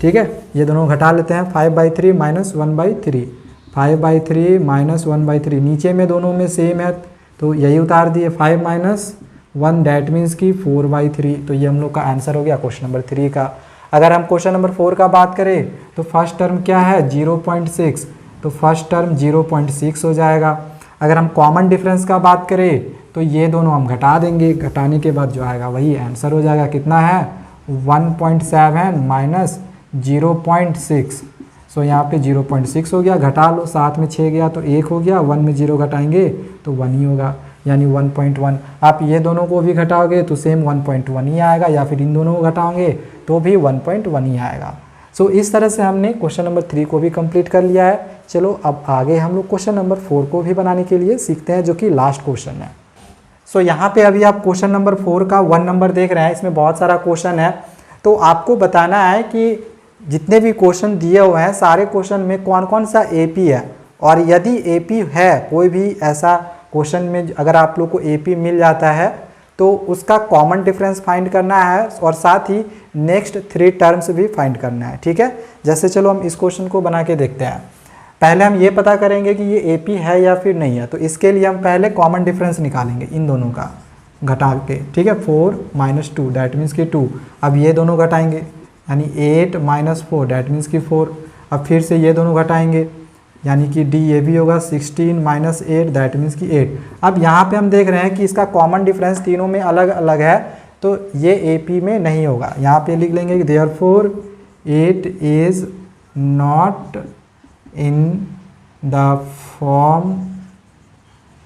ठीक है, ये दोनों घटा लेते हैं, 5/3 माइनस 1/3, 5/3 माइनस 1/3, नीचे में दोनों में सेम है तो यही उतार दिए, 5 - 1 डैट मीन्स की 4/3, तो ये हम लोग का आंसर हो गया क्वेश्चन नंबर 3 का। अगर हम क्वेश्चन नंबर 4 का बात करें तो फर्स्ट टर्म क्या है, 0.6, तो फर्स्ट टर्म 0.6 हो जाएगा। अगर हम कॉमन डिफरेंस का बात करें तो ये दोनों हम घटा देंगे, घटाने के बाद जो आएगा वही आंसर हो जाएगा, कितना है, 1.7 माइनस 0.6, सो यहाँ पे 0.6 हो गया, घटा लो, 7 में 6 गया तो 1 हो गया, 1 में 0 घटाएंगे तो 1 ही होगा, यानी 1.1। आप ये दोनों को भी घटाओगे तो सेम 1.1 ही आएगा, या फिर इन दोनों को घटाओगे तो भी 1.1 ही आएगा। सो इस तरह से हमने क्वेश्चन नंबर 3 को भी कंप्लीट कर लिया है। चलो अब आगे हम लोग क्वेश्चन नंबर 4 को भी बनाने के लिए सीखते हैं, जो कि लास्ट क्वेश्चन है। सो यहाँ पे अभी आप क्वेश्चन नंबर 4 का 1 नंबर देख रहे हैं, इसमें बहुत सारा क्वेश्चन है, तो आपको बताना है कि जितने भी क्वेश्चन दिए हुए हैं सारे क्वेश्चन में कौन कौन सा एपी है, और यदि एपी है, कोई भी ऐसा क्वेश्चन में अगर आप लोग को एपी मिल जाता है तो उसका कॉमन डिफरेंस फाइंड करना है और साथ ही नेक्स्ट 3 टर्म्स भी फाइंड करना है। ठीक है, जैसे चलो हम इस क्वेश्चन को बना के देखते हैं। पहले हम ये पता करेंगे कि ये AP है या फिर नहीं है, तो इसके लिए हम पहले कॉमन डिफरेंस निकालेंगे इन दोनों का घटा के। ठीक है, 4 - 2 दैट मीन्स कि 2। अब ये दोनों घटाएंगे यानी 8 - 4 दैट मीन्स कि 4। अब फिर से ये दोनों घटाएंगे यानी कि D ये भी होगा 16 - 8 दैट मीन्स कि 8। अब यहाँ पे हम देख रहे हैं कि इसका कॉमन डिफरेंस तीनों में अलग अलग है, तो ये AP में नहीं होगा। यहाँ पे लिख लेंगे कि therefore 8 is not in the form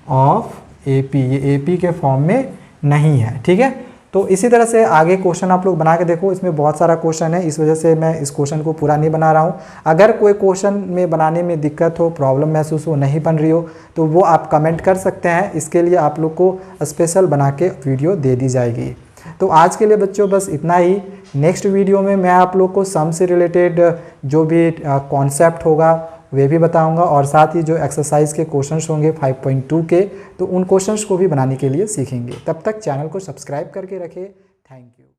of AP, ये AP के फॉर्म में नहीं है। ठीक है, तो इसी तरह से आगे क्वेश्चन आप लोग बना के देखो। इसमें बहुत सारा क्वेश्चन है, इस वजह से मैं इस क्वेश्चन को पूरा नहीं बना रहा हूँ। अगर कोई क्वेश्चन में बनाने में दिक्कत हो, प्रॉब्लम महसूस हो, नहीं बन रही हो, तो वो आप कमेंट कर सकते हैं। इसके लिए आप लोग को स्पेशल बना के वीडियो दे दी जाएगी। तो आज के लिए बच्चों बस इतना ही। नेक्स्ट वीडियो में मैं आप लोग को सम से रिलेटेड जो भी कॉन्सेप्ट होगा वे भी बताऊंगा और साथ ही जो एक्सरसाइज के क्वेश्चंस होंगे 5.2 के, तो उन क्वेश्चंस को भी बनाने के लिए सीखेंगे। तब तक चैनल को सब्सक्राइब करके रखें। Thank you.